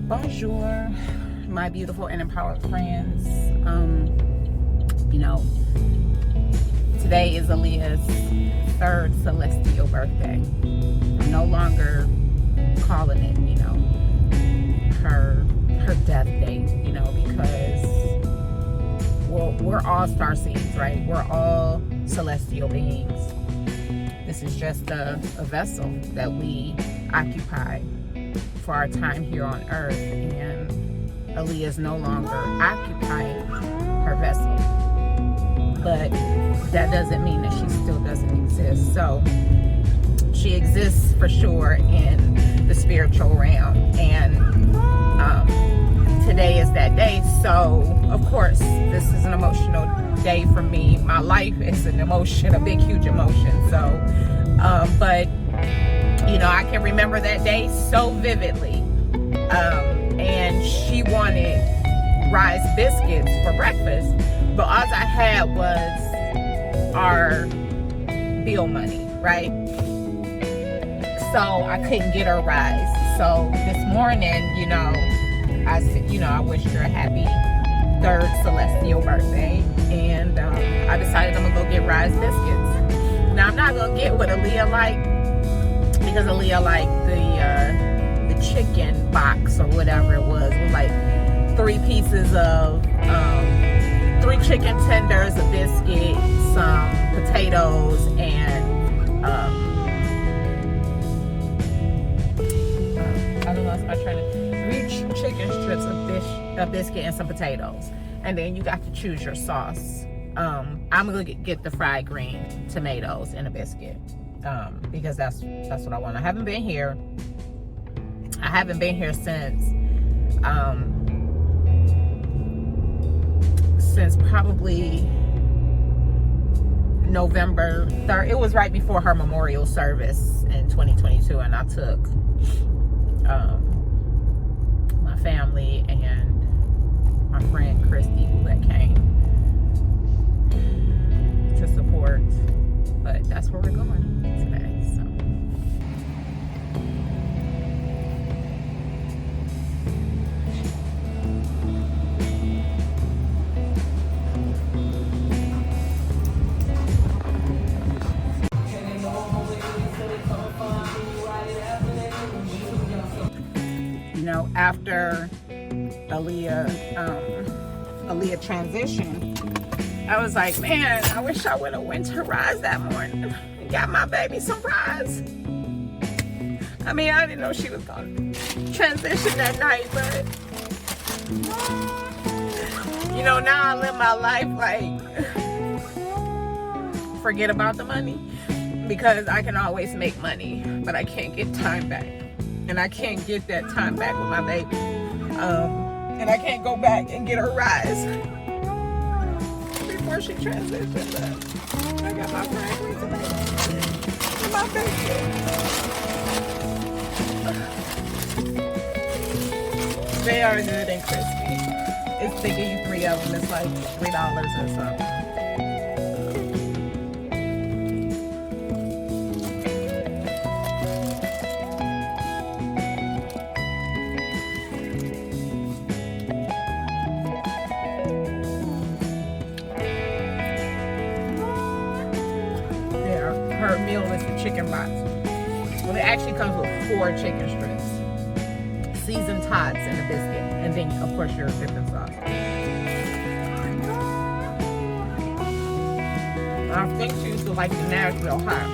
Bonjour, my beautiful and empowered friends. Today is Aaliyah's third celestial birthday. I'm no longer calling it, her death date, because we're all star seeds, right? We're all celestial beings. This is just a vessel that we occupy for our time here on earth, and Aaliyah is no longer occupying her vessel, but that doesn't mean that she still doesn't exist. So she exists for sure in the spiritual realm, and today is that day. So of course this is an emotional day for me. My life is an emotion, a big huge emotion. So but I can remember that day so vividly. And she wanted rice biscuits for breakfast, but all I had was our bill money, right? So I couldn't get her rice. So this morning, I said, I wished her a happy third celestial birthday, and I decided I'm gonna go get rice biscuits. Now I'm not gonna get what Aaliyah liked, because Aaliyah liked the chicken box or whatever it was with like 3 pieces of 3 chicken tenders, a biscuit, some potatoes, and I don't know, it's my train of 3 chicken strips, a biscuit, and some potatoes. And then you got to choose your sauce. I'm gonna get the fried green tomatoes and a biscuit, because that's what I want. I haven't been here since probably November 3rd. It was right before her memorial service in 2022, and I took my family and my friend Christy, who had came to support. But that's where we're going today. So after Aaliyah transitioned, I was like, man, I wish I would have went to Rise that morning and got my baby some Rise. I mean, I didn't know she was going to transition that night, but now I live my life like, forget about the money, because I can always make money, but I can't get time back. And I can't get that time back with my baby. And I can't go back and get her Rise before she transitions. I got my friend and my baby. They are good and crispy. They give you 3 of them. It's like $3 or something. Her meal is the chicken box. Well, it actually comes with 4 chicken strips, seasoned tots, and a biscuit, and then of course your dipping sauce. I think she used to like the Nashville hot.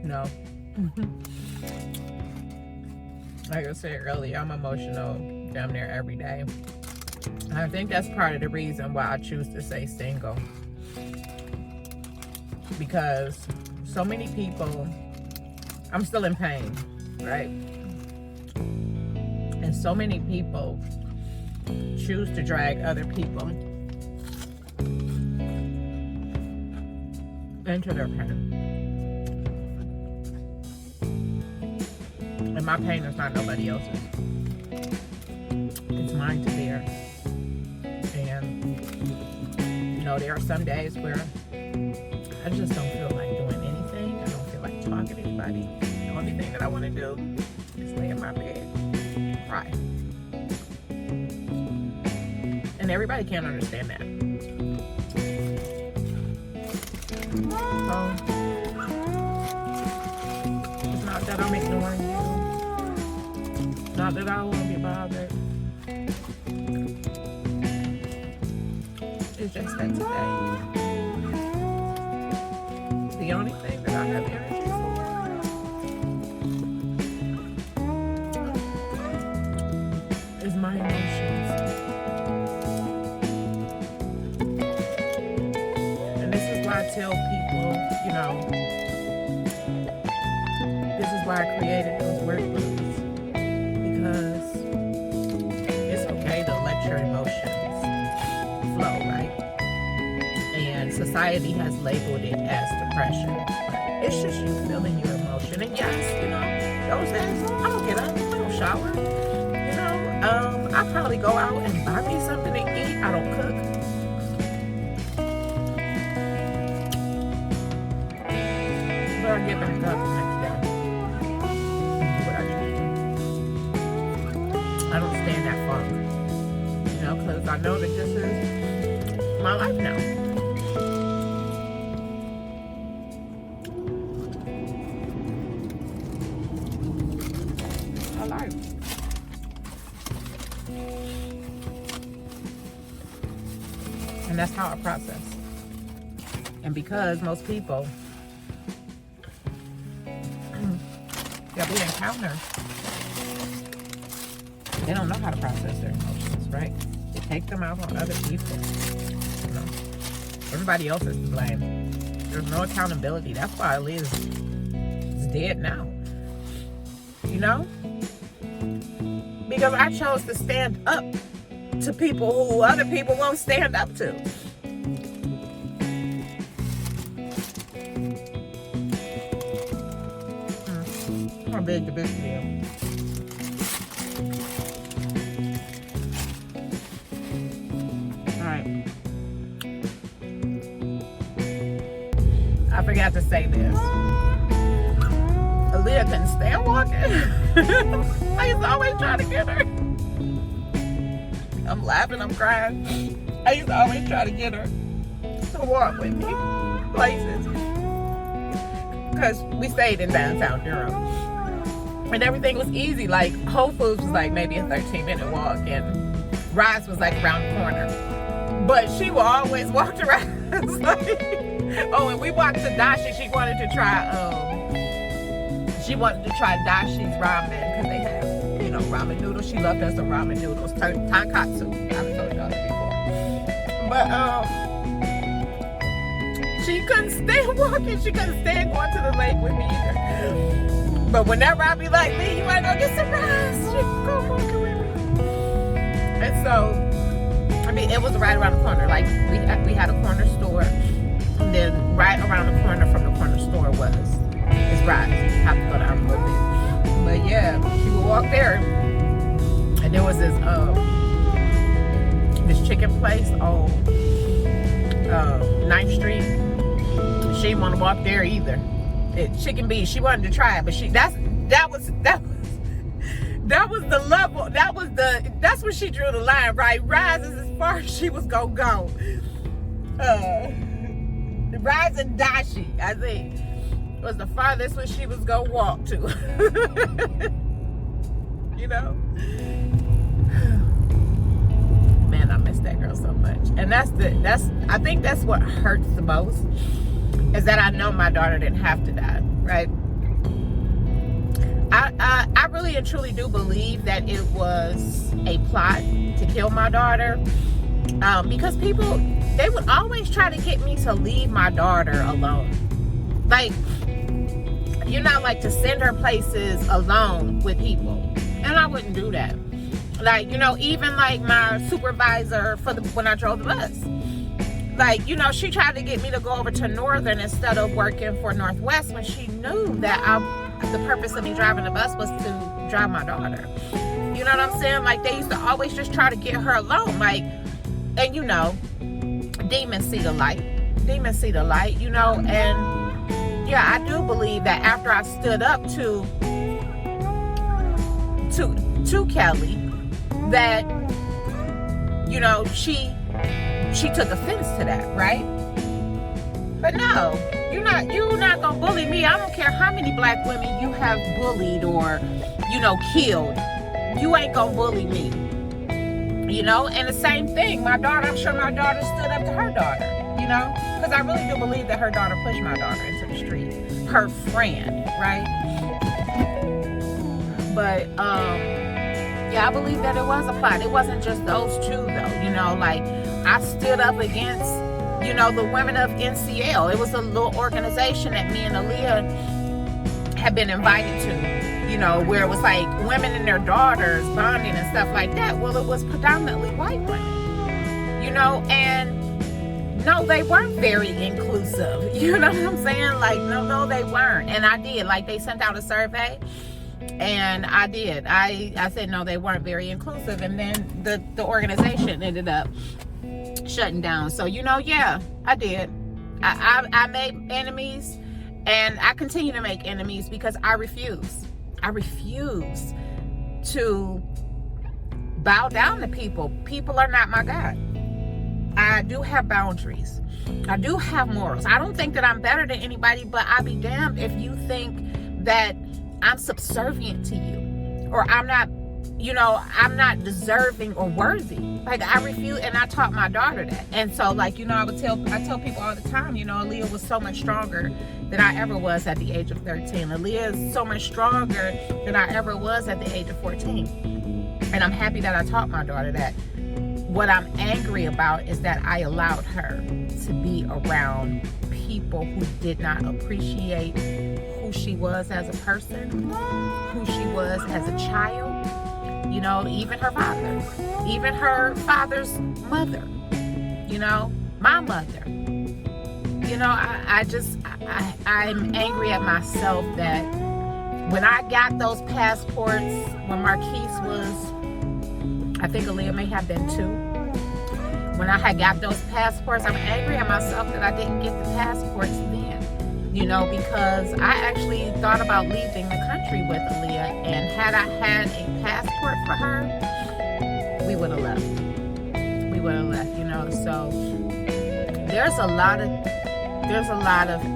No. Like I said earlier, I'm emotional damn near every day. I think that's part of the reason why I choose to stay single. Because so many people, I'm still in pain, right? And so many people choose to drag other people into their pain. And my pain is not nobody else's. It's mine to bear. And know, there are some days where I just don't feel like doing anything. I don't feel like talking to anybody. The only thing that I want to do is lay in my bed and cry. And everybody can't understand that. So, it's not that I'm ignoring you. Not that I don't want to be bothered. It's just that today, the only thing that I have energy for is my emotions. And this is why I tell people, you know, this is why I created those workbooks. Because it's okay to let your emotions flow, right? And society has labeled it as depression. It's just you feeling your emotion. And yes, you know, those days I don't get up, I don't shower. You know, I probably go out and buy me something to eat. I don't cook. But I get back up the next day. I don't stand that funk, you know, because I know that this is my life now. It's my life. And that's how I process. And because most people that we encounter, they don't know how to process their emotions, right? They take them out on other people. You know, everybody else is to blame. There's no accountability. That's why Aaliyah is dead now. You know? Because I chose to stand up to people who other people won't stand up to. How big the big deal. I forgot to say this. Aaliyah couldn't stand walking. I used to always try to get her. I'm laughing, I'm crying. I used to always try to get her to walk with me places. Because we stayed in downtown Durham. And everything was easy. Like Whole Foods was like maybe a 13-minute walk, and Rise was like around the corner. But she will always walk around. Oh, and we walked to Dashi. She wanted to try Dashi's ramen because they have, you know, ramen noodles. She loved us some ramen noodles, tonkatsu. I've told y'all that before. But she couldn't stand walking. She couldn't stand going to the lake with me either. But whenever I be like, Lee, you want to go get some rice? She go walking with me. And so, I mean, it was right around the corner. Like we had a corner store. And then right around the corner from the corner store is Rise. You have to go down a little bit. But yeah, she would walk there. And there was this chicken place on 9th Street. She didn't want to walk there either. Chicken beef, she wanted to try it, but that was the level. That's when she drew the line, right? Rise is as far as she was gonna go. Rise and Dashi, I think, was the farthest when she was gonna walk to. You know? Man, I miss that girl so much. And I think that's what hurts the most, is that I know my daughter didn't have to die, right? I really and truly do believe that it was a plot to kill my daughter. Because people, they would always try to get me to leave my daughter alone. Like, you're not like to send her places alone with people. And I wouldn't do that. Like, you know, even like my supervisor when I drove the bus. Like, you know, she tried to get me to go over to Northern instead of working for Northwest when she knew that the purpose of me driving the bus was to drive my daughter. You know what I'm saying? Like, they used to always just try to get her alone. Like, and you know, demons see the light. Demons see the light, you know. And yeah, I do believe that after I stood up to Kelly, that, you know, she took offense to that, right? But no, you're not gonna bully me. I don't care how many black women you have bullied or, you know, killed. You ain't gonna bully me. You know, and the same thing, my daughter, I'm sure my daughter stood up to her daughter, you know, because I really do believe that her daughter pushed my daughter into the street, her friend, right? But, yeah, I believe that it was a plot. It wasn't just those two, though, you know, like, I stood up against, you know, the women of NCL. It was a little organization that me and Aaliyah had been invited to. You know, where it was like women and their daughters bonding and stuff like that. Well, it was predominantly white women, you know, and no, they weren't very inclusive. You know what I'm saying? Like, no, they weren't. And I did. Like, they sent out a survey, and I did. I said, no, they weren't very inclusive. And then the organization ended up shutting down. So, you know, yeah, I did. I made enemies, and I continue to make enemies because I refuse to bow down to people. People are not my God. I do have boundaries. I do have morals. I don't think that I'm better than anybody, but I'll be damned if you think that I'm subservient to you, or I'm not, you know, I'm not deserving or worthy. Like, I refuse, and I taught my daughter that. And so, like, you know, I tell people all the time, you know, Aaliyah was so much stronger than I ever was at the age of 13. Aaliyah is so much stronger than I ever was at the age of 14. And I'm happy that I taught my daughter that. What I'm angry about is that I allowed her to be around people who did not appreciate who she was as a person, who she was as a child. You know, even her father's mother, you know, my mother. You know, I'm angry at myself that when I got those passports, when Marquise was, I think Aaliyah may have been 2. When I had got those passports, I'm angry at myself that I didn't get the passports then. You know, because I actually thought about leaving the country with Aaliyah, and had I had a passport for her, we would have left. You know. So there's a lot of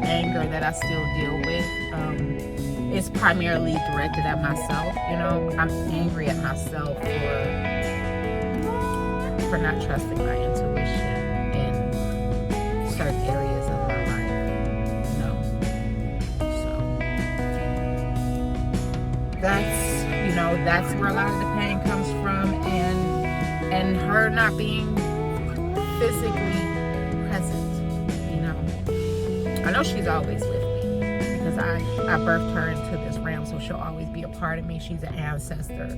anger that I still deal with. It's primarily directed at myself. You know, I'm angry at myself for not trusting my intuition in certain areas of my life. You know, so that's where a lot of the pain comes from, and her not being physically present. You know, I know she's always with me because I birthed her into this realm, so she'll always be a part of me. She's an ancestor.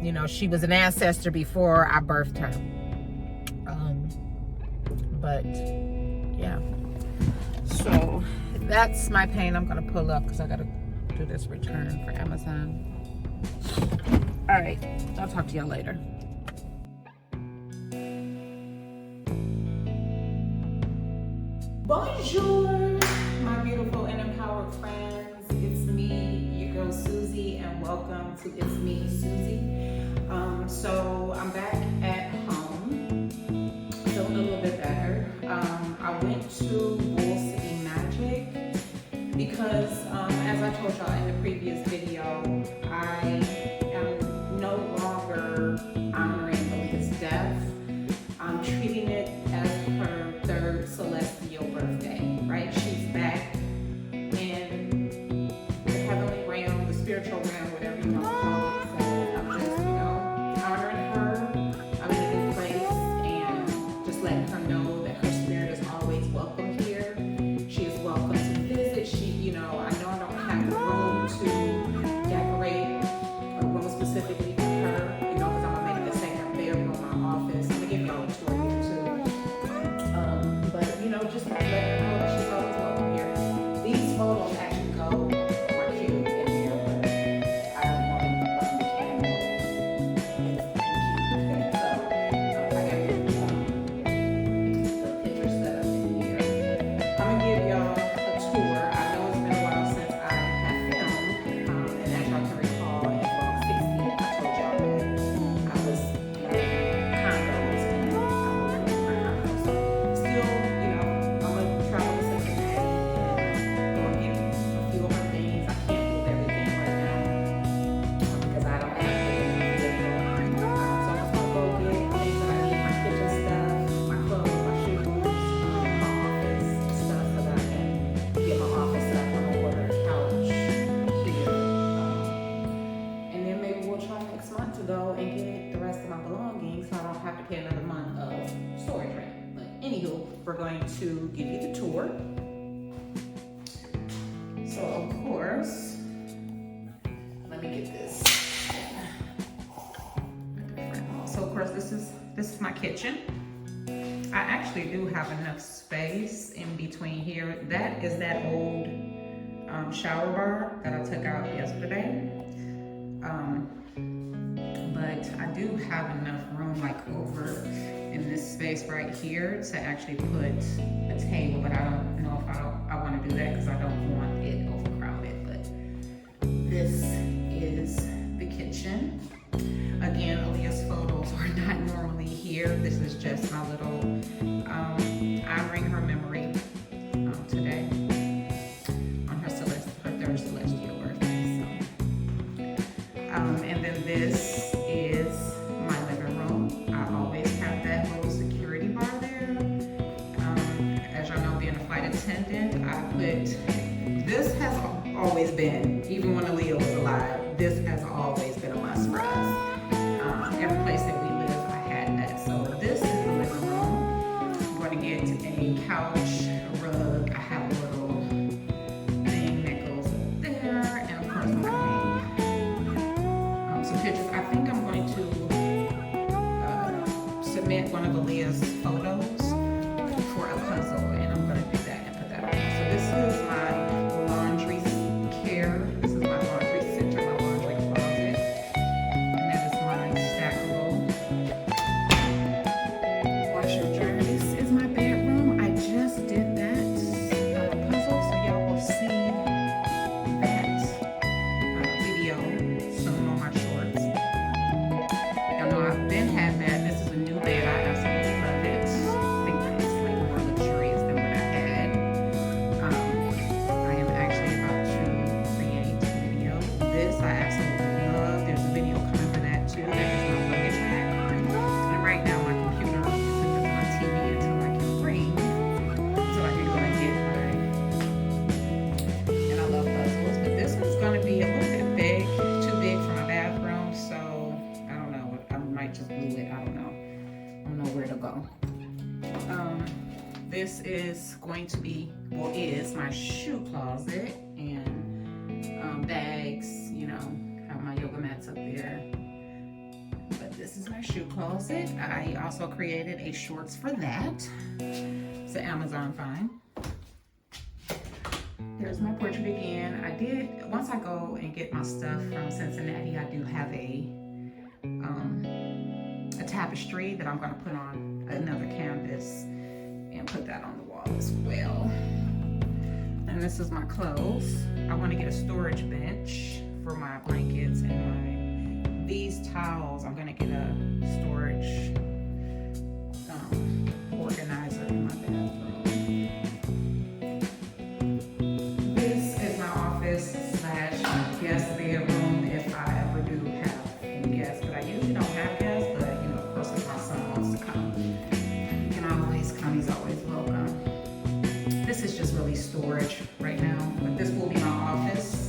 You know, she was an ancestor before I birthed her. But yeah, so that's my pain. I'm gonna pull up because I gotta do this return for Amazon. All right, I'll talk to y'all later. Bonjour, my beautiful and empowered friends. It's me, your girl Susie, and welcome to It's Me, Susie. So I'm back at home, feeling a little bit better. I went to Wool City Magic because, as I told y'all in the previous video, I am no longer honoring Aaliyah's death. I'm treating it as her 3rd celestial birthday, right? She's back in the heavenly realm, the spiritual realm, whatever you want to call it. So I'm just, you know, honoring her. I'm in a new place and just letting her know that her spirit is always welcome here. She is welcome to visit. I know I don't have the room to to give you the tour. So of course, let me get this. So of course, this is my kitchen. I actually do have enough space in between here. That is that old shower bar that I took out yesterday. But I do have enough room like over in this space right here to actually put a table, but I don't know if I want to do that because I don't want it overcrowded. But this is the kitchen. Again, Aaliyah's photos are not normally here. This is just my little honoring her memory today on her third celestial birthday. So, and then this is my living room. I always have that little security bar there. As y'all know, being a flight attendant, this has always been, even when Aaliyah was alive, this has always been a must for us. Every place that we live, I had that. So this is the living room. I'm going to get a couch, a rug. I have a little thing that goes up there, and of course I'm going to make some pictures. I think I'm going to submit one of Aaliyah's photos for a puzzle, and I'm going to do that and put that on. So this is my laundry care. This is my laundry center, my laundry closet. And that is my stackable washer dryer. This is my bedroom. I just did that puzzle, so y'all will see that video soon on my shorts. Y'all know I've been had that. This is a new bed. I absolutely love it. I think it's like more luxurious than what I had. I am actually about to create a video. This I absolutely love. There's a video coming for that too. That is my luggage rack. And right now my computer is hooked up to my TV until I can bring, so I can go and get mine. And I love puzzles, but this one's going to be a little bit big, too big for my bathroom. So I don't know. I might just glue it. I don't know. I don't know where to go. This is going to be, well, is my shoe closet and bags, you know, have my yoga mats up there. But this is my shoe closet. I also created a shorts for that. It's an Amazon find. There's my portrait again. Once I go and get my stuff from Cincinnati, I do have a tapestry that I'm going to put on another canvas and put that on the wall as well. And this is my clothes. I want to get a storage bench for my blankets and these towels. I'm going to get a storage organizer in my bathroom. This is my office / guest bedroom if I ever do have any guests, but I usually don't have guests, but you know, of course if my son wants to come, he can always come, he's always welcome. This is just really storage right now, but this will be my office.